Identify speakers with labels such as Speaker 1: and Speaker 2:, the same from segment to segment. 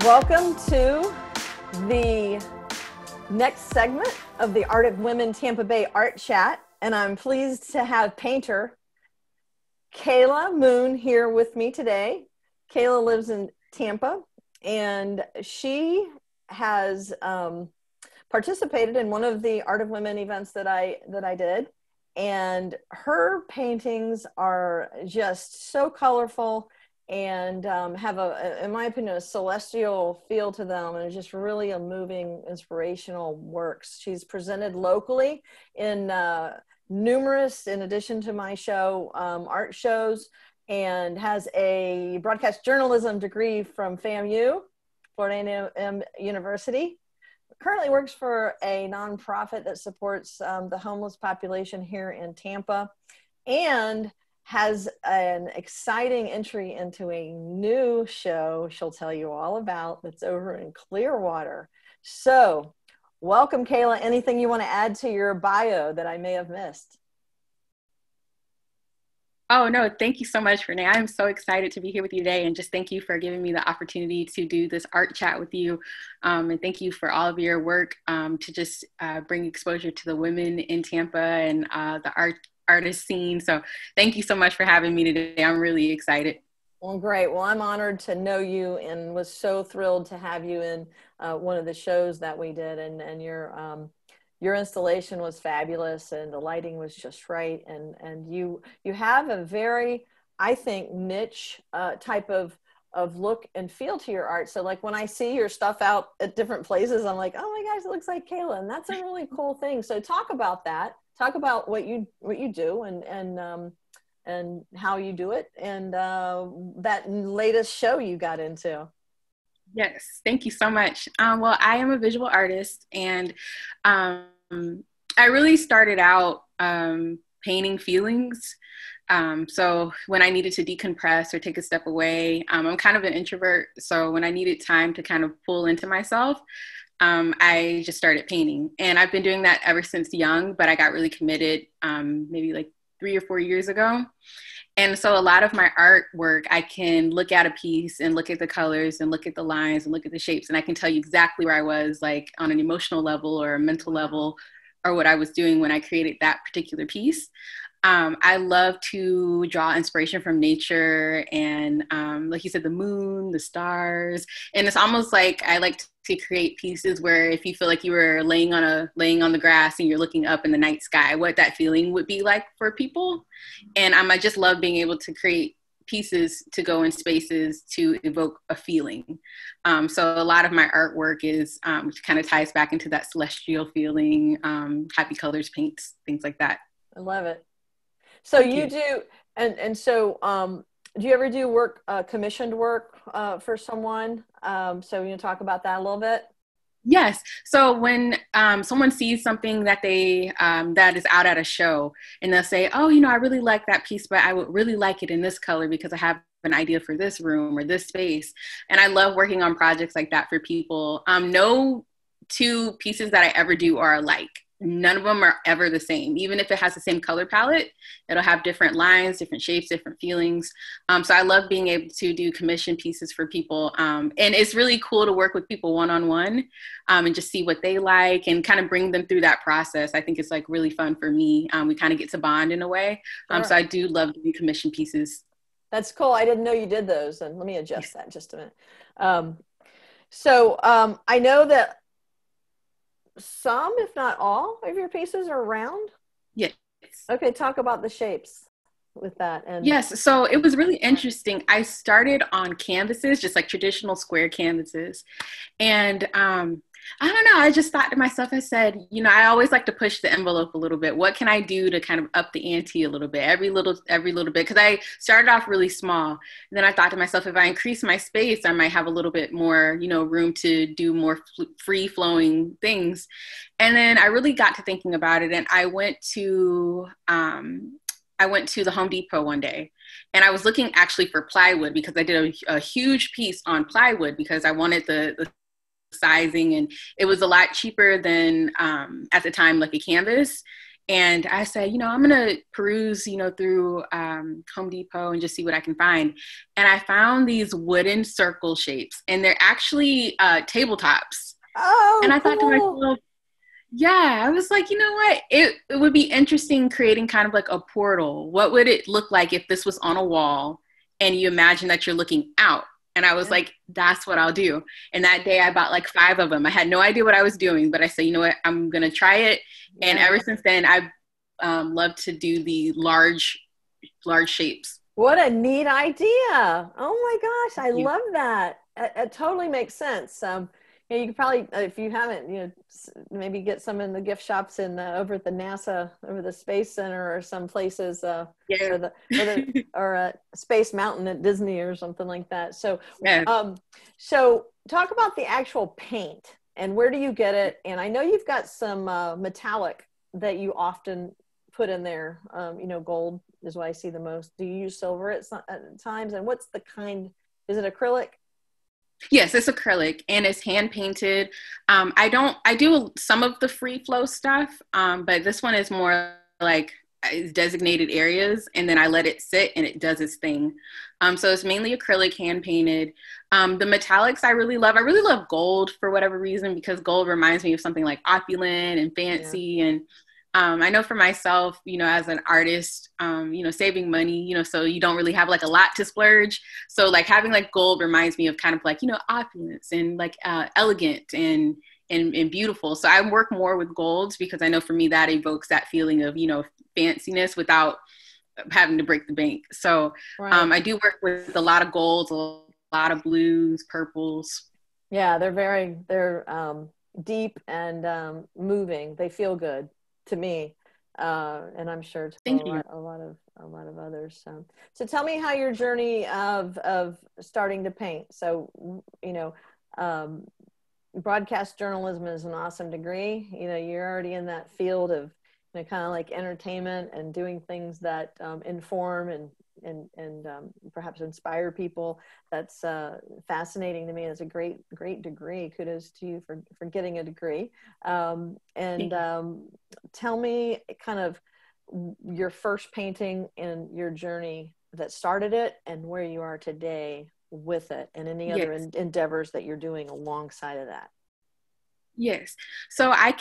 Speaker 1: Welcome to the next segment of the Art of Women Tampa Bay Art Chat, and I'm pleased to have painter Kayla Moon here with me today. Kayla lives in Tampa, and she has participated in one of the Art of Women events that I did, and her paintings are just so colorful and have in my opinion, a celestial feel to them, and it's just really a moving, inspirational works. She's presented locally in numerous, in addition to my show, art shows, and has a broadcast journalism degree from FAMU, Florida A&M University. Currently works for a nonprofit that supports the homeless population here in Tampa, and has an exciting entry into a new show she'll tell you all about that's over in Clearwater. So welcome, Kayla. Anything you want to add to your bio that I may have missed?
Speaker 2: Oh, no, thank you so much, Renee. I'm so excited to be here with you today, and just thank you for giving me the opportunity to do this art chat with you. And thank you for all of your work to just bring exposure to the women in Tampa and the artist scene. So thank you so much for having me today. I'm really excited.
Speaker 1: Well, great. Well, I'm honored to know you and was so thrilled to have you in one of the shows that we did. And your installation was fabulous, and the lighting was just right. And you have a very, I think, niche type of look and feel to your art. So like when I see your stuff out at different places, I'm like, oh my gosh, it looks like Kayla. And that's a really cool thing. So talk about that. Talk about what you do and how you do it, and that latest show you got into.
Speaker 2: Yes, thank you so much. Well, I am a visual artist, and I really started out painting feelings. So when I needed to decompress or take a step away, I'm kind of an introvert. So when I needed time to kind of pull into myself, I just started painting, and I've been doing that ever since young, but I got really committed maybe like 3 or 4 years ago. And so a lot of my artwork, I can look at a piece and look at the colors and look at the lines and look at the shapes, and I can tell you exactly where I was, like on an emotional level or a mental level, or what I was doing when I created that particular piece. I love to draw inspiration from nature and, like you said, the moon, the stars. And it's almost like I like to create pieces where if you feel like you were laying on the grass and you're looking up in the night sky, what that feeling would be like for people. And I just love being able to create pieces to go in spaces to evoke a feeling. So a lot of my artwork is kind of ties back into that celestial feeling, happy colors, paints, things like that.
Speaker 1: I love it. So you do, and so do you ever do work, commissioned work for someone? So you talk about that a little bit?
Speaker 2: Yes. So when someone sees something that they that is out at a show, and they'll say, oh, I really like that piece, but I would really like it in this color because I have an idea for this room or this space. And I love working on projects like that for people. No two pieces that I ever do are alike. None of them are ever the same. Even if it has the same color palette, it'll have different lines, different shapes, different feelings. So I love being able to do commission pieces for people. And it's really cool to work with people one-on-one and just see what they like and kind of bring them through that process. I think it's like really fun for me. We kind of get to bond in a way.
Speaker 1: Sure.
Speaker 2: So I do love to do commission pieces.
Speaker 1: That's cool. I didn't know you did those. And let me adjust that just a minute. So I know that some, if not all, of your pieces are round?
Speaker 2: Yes.
Speaker 1: Okay, talk about the shapes with that. And
Speaker 2: yes, so it was really interesting. I started on canvases, just like traditional square canvases. And I don't know, I just thought to myself, I said, I always like to push the envelope a little bit. What can I do to kind of up the ante a little bit, every little bit? Because I started off really small. And then I thought to myself, if I increase my space, I might have a little bit more, room to do more free flowing things. And then I really got to thinking about it. And I went to the Home Depot one day, and I was looking actually for plywood because I did a huge piece on plywood because I wanted the sizing, and it was a lot cheaper than at the time like a canvas. And I said, I'm going to peruse, through Home Depot and just see what I can find. And I found these wooden circle shapes, and they're actually tabletops.
Speaker 1: Oh,
Speaker 2: and I
Speaker 1: cool.
Speaker 2: thought to myself, yeah, I was like, you know what? It would be interesting creating kind of like a portal. What would it look like if this was on a wall and you imagine that you're looking out? And I was like, that's what I'll do. And that day I bought like 5 of them. I had no idea what I was doing, but I said, you know what? I'm going to try it. And ever since then, I've loved to do the large shapes.
Speaker 1: What a neat idea. Oh my gosh. I love that. It totally makes sense. You can probably, if you haven't, maybe get some in the gift shops over at the NASA, over the Space Center, or some places, or Space Mountain at Disney or something like that. So, so talk about the actual paint and where do you get it? And I know you've got some metallic that you often put in there. Gold is what I see the most. Do you use silver at times? And what's the kind? Is it acrylic?
Speaker 2: Yes, it's acrylic and it's hand painted. I do some of the free flow stuff, but this one is more like designated areas, and then I let it sit and it does its thing. So it's mainly acrylic, hand painted. The metallics I really love. I really love gold for whatever reason, because gold reminds me of something like opulent and fancy. And I know for myself, as an artist, saving money, so you don't really have like a lot to splurge. So like having like gold reminds me of kind of like, opulence and like elegant and beautiful. So I work more with golds because I know for me that evokes that feeling of, fanciness without having to break the bank. So I do work with a lot of golds, a lot of blues, purples.
Speaker 1: Yeah, they're deep and moving. They feel good to me, and I'm sure to a lot of others. So tell me how your journey of starting to paint. So broadcast journalism is an awesome degree. You're already in that field of kind of like entertainment and doing things that inform and perhaps inspire people. That's fascinating to me. It's a great degree. Kudos to you for getting a degree. Tell me kind of your first painting and your journey that started it and where you are today with it, and any other endeavors that you're doing alongside of that.
Speaker 2: Yes. So I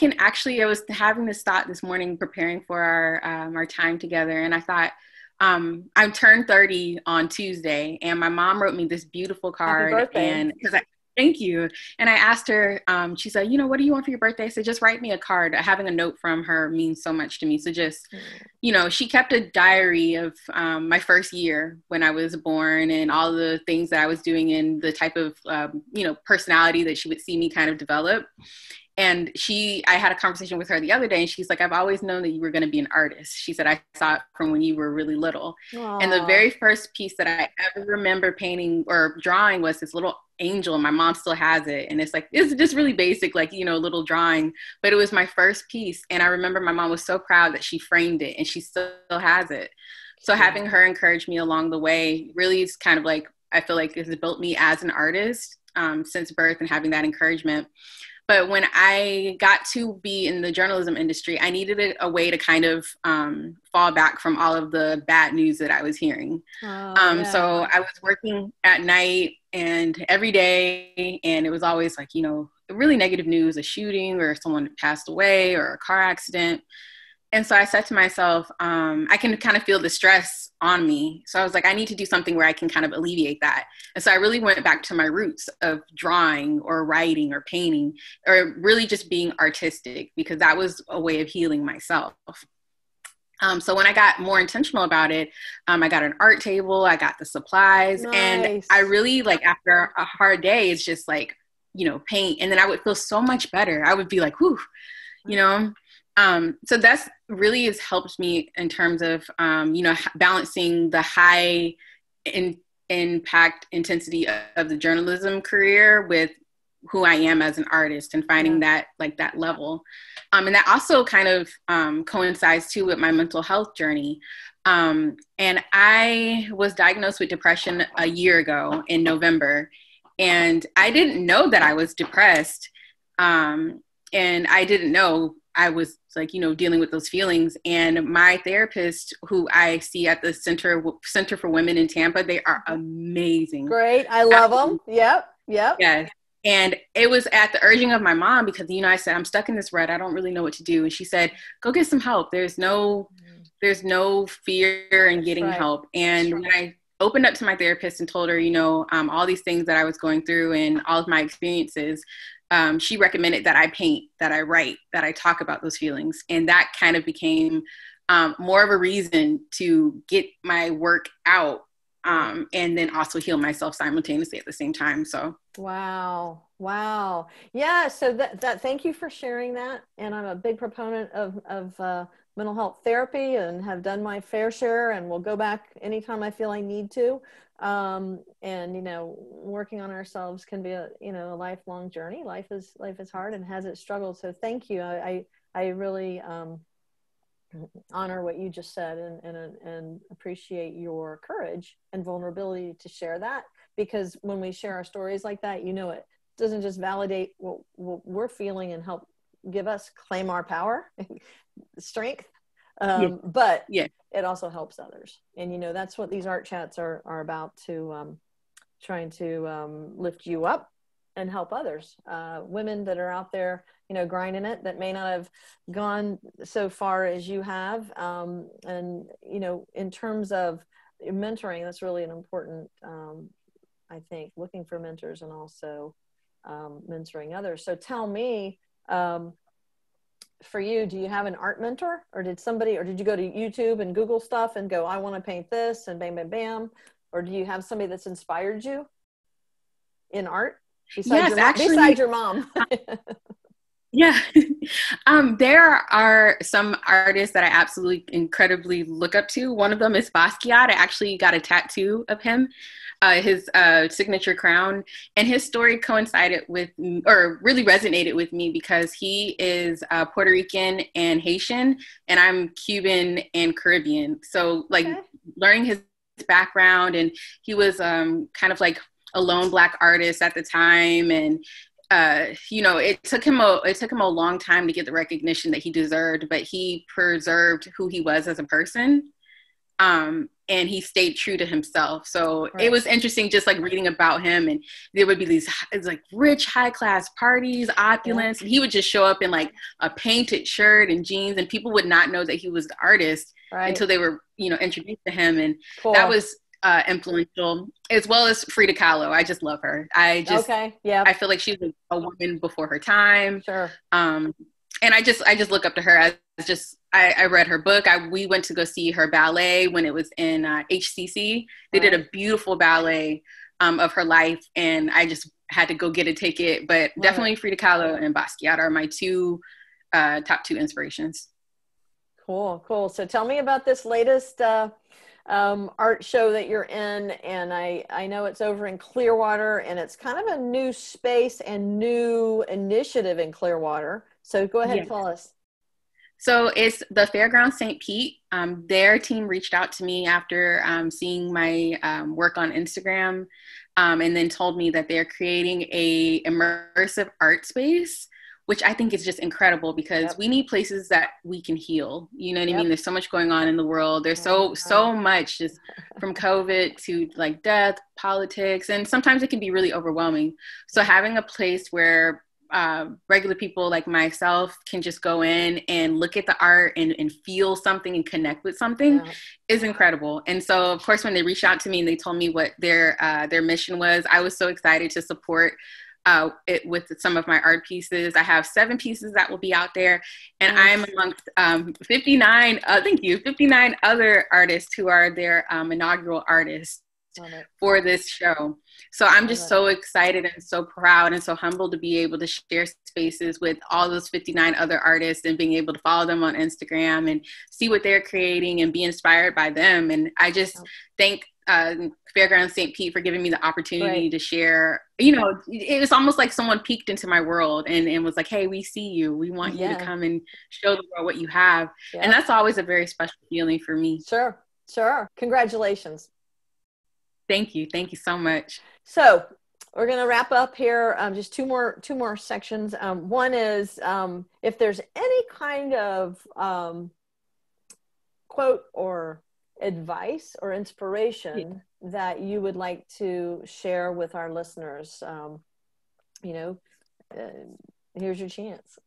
Speaker 2: was having this thought this morning preparing for our time together, and I thought, I turned 30 on Tuesday, and my mom wrote me this beautiful card.
Speaker 1: Happy birthday.
Speaker 2: And thank you. And I asked her, she said, what do you want for your birthday? I said, just write me a card. Having a note from her means so much to me. So just, she kept a diary of my first year when I was born and all the things that I was doing and the type of, personality that she would see me kind of develop. And I had a conversation with her the other day, and she's like, I've always known that you were going to be an artist. She said, I saw it from when you were really little. Aww. And the very first piece that I ever remember painting or drawing was this little angel. My mom still has it. And it's just really basic, like, little drawing, but it was my first piece. And I remember my mom was so proud that she framed it, and she still has it. So having her encourage me along the way really is kind of like, I feel like it's built me as an artist since birth, and having that encouragement. But when I got to be in the journalism industry, I needed a way to kind of fall back from all of the bad news that I was hearing. So I was working at night and every day, and it was always like, really negative news, a shooting or someone passed away or a car accident. And so I said to myself, I can kind of feel the stress on me. So I was like, I need to do something where I can kind of alleviate that. And so I really went back to my roots of drawing or writing or painting, or really just being artistic, because that was a way of healing myself. So when I got more intentional about it, I got an art table, I got the supplies. Nice. And I really, like, after a hard day, it's just like, paint. And then I would feel so much better. I would be like, whew, so that's really has helped me in terms of, balancing the high impact intensity of the journalism career with who I am as an artist, and finding that level. And that also kind of coincides too with my mental health journey. And I was diagnosed with depression a year ago in November, and I didn't know that I was depressed. And I didn't know I was like, dealing with those feelings. And my therapist, who I see at the Center for Women in Tampa, they are amazing.
Speaker 1: Great. I love them. Yep.
Speaker 2: Yes. And it was at the urging of my mom because, I said, I'm stuck in this rut. I don't really know what to do. And she said, go get some help. There's no fear in getting help. And when I opened up to my therapist and told her, all these things that I was going through and all of my experiences, she recommended that I paint, that I write, that I talk about those feelings. And that kind of became more of a reason to get my work out. And then also heal myself simultaneously at the same time. So.
Speaker 1: Wow. Yeah. So that thank you for sharing that. And I'm a big proponent of mental health therapy and have done my fair share and will go back anytime I feel I need to. And, working on ourselves can be a lifelong journey. Life is hard and has its struggles. So thank you. I really, honor what you just said and appreciate your courage and vulnerability to share that, because when we share our stories like that, it doesn't just validate what we're feeling and help give us claim our power, strength, but it also helps others. And that's what these art chats are about, to trying to lift you up and help others, women that are out there, grinding it, that may not have gone so far as you have. And, in terms of mentoring, that's really an important, I think, looking for mentors and also mentoring others. So tell me, for you, do you have an art mentor, or did you go to YouTube and Google stuff and go, I want to paint this and bam, bam, bam? Or do you have somebody that's inspired you in art? Besides your mom.
Speaker 2: Yeah. There are some artists that I absolutely incredibly look up to. One of them is Basquiat. I actually got a tattoo of him, his signature crown, and his story coincided with, or really resonated with me, because he is Puerto Rican and Haitian, and I'm Cuban and Caribbean. So learning his background, and he was kind of like a lone Black artist at the time, and it took him a long time to get the recognition that he deserved, but he preserved who he was as a person. And he stayed true to himself. So It was interesting just reading about him, and there would be these rich high class parties, opulence, and he would just show up in a painted shirt and jeans, and people would not know that he was the artist until they were, introduced to him. And that was influential, as well as Frida Kahlo. I just love her. I feel like she's a woman before her time.
Speaker 1: Sure.
Speaker 2: And I just look up to her as I read her book. We went to go see her ballet when it was in HCC. They did a beautiful ballet of her life, and I just had to go get a ticket. But definitely Frida Kahlo and Basquiat are my top two inspirations.
Speaker 1: Cool. So tell me about this latest art show that you're in, and I know it's over in Clearwater, and it's kind of a new space and new initiative in Clearwater. So go ahead and tell us.
Speaker 2: So it's the Fairgrounds St. Pete. Their team reached out to me after seeing my work on Instagram, and then told me that they're creating a immersive art space, which I think is just incredible, because we need places that we can heal. You know what I mean? There's so much going on in the world. There's so much, just from COVID to death, politics, and sometimes it can be really overwhelming. So having a place where regular people like myself can just go in and look at the art and feel something and connect with something is incredible. And so, of course, when they reached out to me and they told me what their mission was, I was so excited to support it with some of my art pieces. I have 7 pieces that will be out there, and I'm amongst 59 other artists who are their inaugural artists for this show. So I'm just so excited and so proud and so humbled to be able to share spaces with all those 59 other artists, and being able to follow them on Instagram and see what they're creating and be inspired by them. And I just thank Fairgrounds St. Pete for giving me the opportunity to share. It was almost like someone peeked into my world and was like, hey, we see you. We want you to come and show the world what you have. And that's always a very special feeling for me.
Speaker 1: Sure. Congratulations.
Speaker 2: Thank you so much.
Speaker 1: So we're going to wrap up here. Just two more sections. One is if there's any kind of quote or advice or inspiration that you would like to share with our listeners, here's your chance.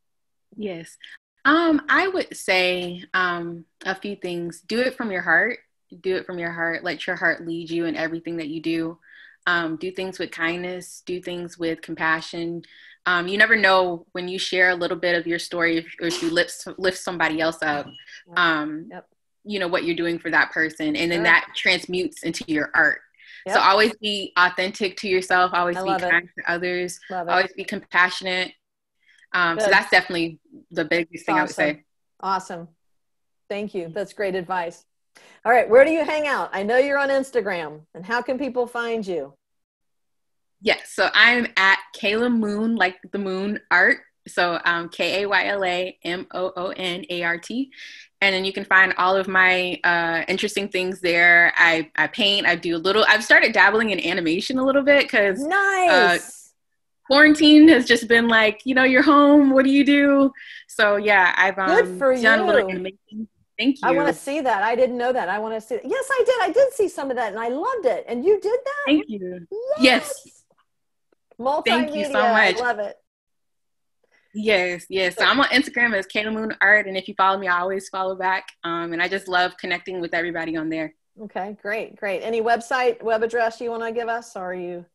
Speaker 2: Yes. I would say a few things. Do it from your heart. Do it from your heart. Let your heart lead you in everything that you do. Do things with kindness. Do things with compassion. You never know when you share a little bit of your story or if you lift somebody else up, what you're doing for that person. And then that transmutes into your art. Yep. So always be authentic to yourself. Always be kind to others. Always be compassionate. So that's definitely the biggest thing I would say.
Speaker 1: Awesome. Thank you. That's great advice. All right. Where do you hang out? I know you're on Instagram. And how can people find you?
Speaker 2: Yes. So I'm at Kayla Moon, like the moon art. So KaylaMoonArt. And then you can find all of my interesting things there. I paint. I've started dabbling in animation a little bit because
Speaker 1: nice.
Speaker 2: Quarantine has just been like, you're home. What do you do? So yeah, I've
Speaker 1: Good for
Speaker 2: done
Speaker 1: you.
Speaker 2: a little animation. Thank you.
Speaker 1: I want to see that. I didn't know that. I want to see it. Yes, I did. I did see some of that and I loved it. And you did that?
Speaker 2: Thank you.
Speaker 1: Yes. Multimedia.
Speaker 2: Thank you so much.
Speaker 1: I love it.
Speaker 2: Yes. So I'm on Instagram as Kayla Moon Art. And if you follow me, I always follow back. And I just love connecting with everybody on there.
Speaker 1: Okay, great. Any web address you want to give us? Or are you?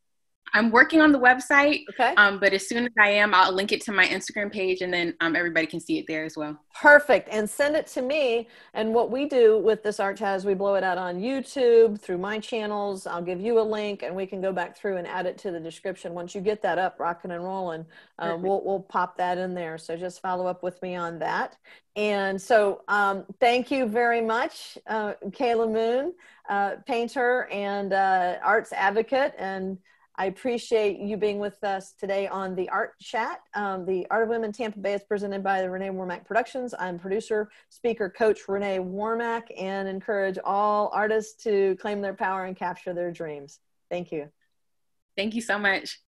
Speaker 2: I'm working on the website,
Speaker 1: okay.
Speaker 2: But as soon as I am, I'll link it to my Instagram page and then everybody can see it there as well.
Speaker 1: Perfect. And send it to me. And what we do with this art chat is we blow it out on YouTube through my channels. I'll give you a link and we can go back through and add it to the description. Once you get that up, rocking and rolling, we'll pop that in there. So just follow up with me on that. And so thank you very much, Kayla Moon, painter and arts advocate. And I appreciate you being with us today on the Art Chat. The Art of Women Tampa Bay is presented by the Renee Wormack Productions. I'm producer, speaker, coach Renee Wormack, and encourage all artists to claim their power and capture their dreams. Thank you.
Speaker 2: Thank you so much.